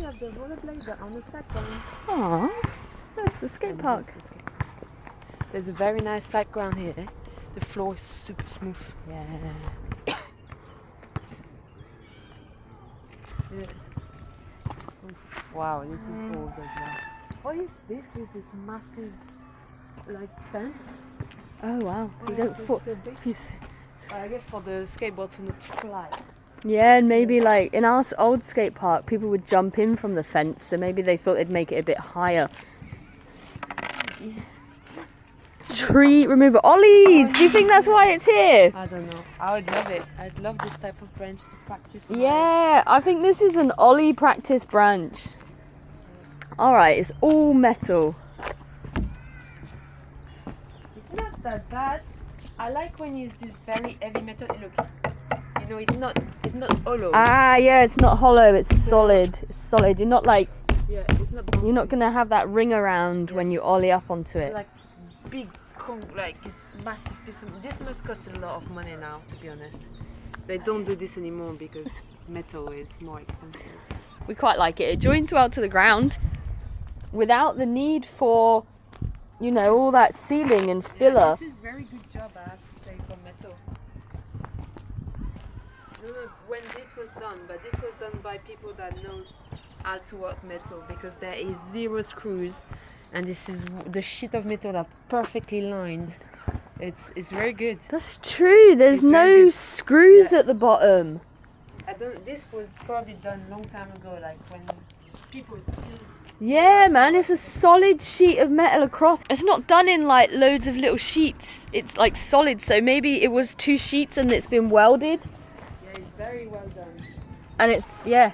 have the rollerblade on the flat ground. Aww, that's the skate park. There's a very nice flat ground here. The floor is super smooth. Yeah. Yeah. Wow, this is old as well. What is this with this massive like fence? Oh wow, so you don't fall. I guess for the skateboard to not fly. Yeah, and maybe like in our old skate park, people would jump in from the fence, so maybe they thought they'd make it a bit higher. Yeah. Tree removal. Ollies! Do you think that's why it's here? I don't know. I would love it. I'd love this type of branch to practice. Yeah, I think this is an ollie practice branch. Alright, it's all metal. It's not that bad. I like when you use this very heavy metal. Look, you know, it's not hollow. Ah, yeah, it's not hollow. It's solid. It's solid. You're not like. Yeah, it's not. Bumpy. You're not gonna have that ring around when you ollie up onto it. It's like big, like it's massive piece of. This must cost a lot of money now, to be honest. They don't do this anymore because metal is more expensive. We quite like it. It joins well to the ground, without the need for, you know, all that sealing and filler. Yeah, this is very good job, I have to say, for metal. I don't know when this was done, but this was done by people that knows how to work metal, because there is 0 screws, and this is the sheet of metal are perfectly lined. It's very good. That's true. There's no screws at the bottom. This was probably done a long time ago, like when people still. Yeah, man, it's a solid sheet of metal across. It's not done in like loads of little sheets. It's like solid, so maybe it was 2 sheets and it's been welded. Yeah, it's very well done. And it's, yeah.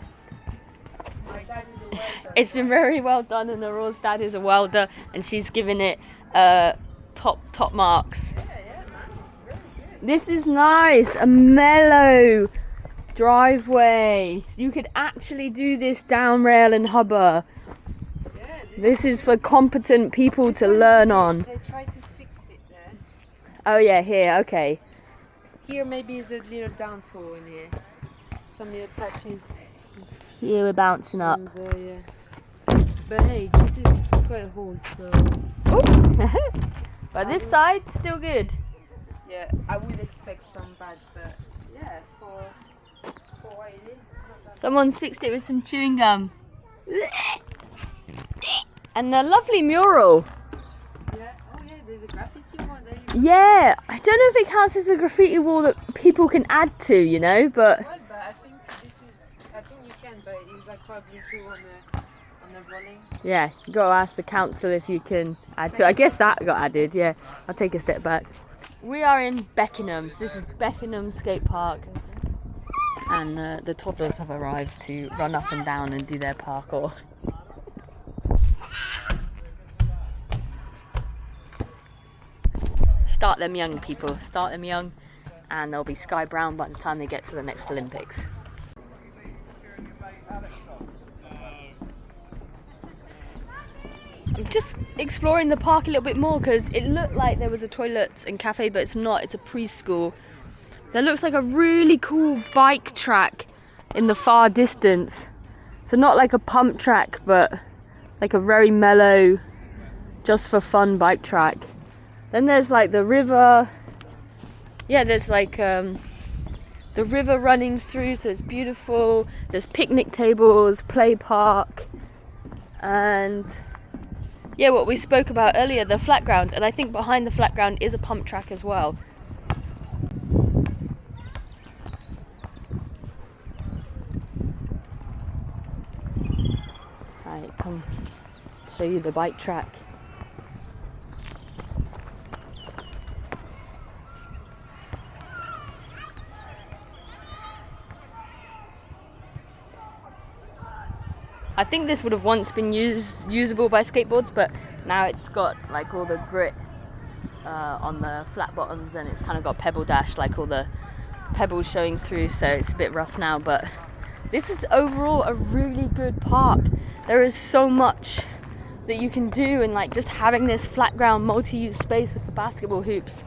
My dad is a welder. It's been very well done, and Aurora's dad is a welder, and she's given it top marks. Yeah, man, it's very good. This is nice, a mellow driveway. You could actually do this down rail and hubber. This is for competent people to learn on. They tried to fix it there. Oh yeah, here, okay. Here maybe is a little downfall in here. Some little patches. Here we're bouncing up. And, yeah. But hey, this is quite old, so. But this side, still good. Yeah, I would expect some bad, but yeah, for what it is, it's not that. Someone's fixed it with some chewing gum. And a lovely mural. Yeah, oh yeah, there's a graffiti wall there. Yeah, I don't know if it counts as a graffiti wall that people can add to, you know, but. Well, but I think you can, but it's like probably too on the rolling. Yeah, you got to ask the council if you can add to it. I guess that got added, yeah. I'll take a step back. We are in Beckenham, so this is Beckenham Skate Park. And the toddlers have arrived to run up and down and do their parkour. Start them young, people. Start them young, and they'll be sky brown by the time they get to the next Olympics. I'm just exploring the park a little bit more because it looked like there was a toilet and cafe, but it's not. It's a preschool. There looks like a really cool bike track in the far distance. So not like a pump track, but like a very mellow, just for fun bike track. Then there's like the river. Yeah, there's like the river running through, so it's beautiful. There's picnic tables, play park, and yeah, what we spoke about earlier, the flat ground. And I think behind the flat ground is a pump track as well. Right, come show you the bike track. I think this would have once been usable by skateboards, but now it's got like all the grit on the flat bottoms, and it's kind of got pebble dash, like all the pebbles showing through, so it's a bit rough now. But this is overall a really good park. There is so much that you can do, and like just having this flat ground multi-use space with the basketball hoops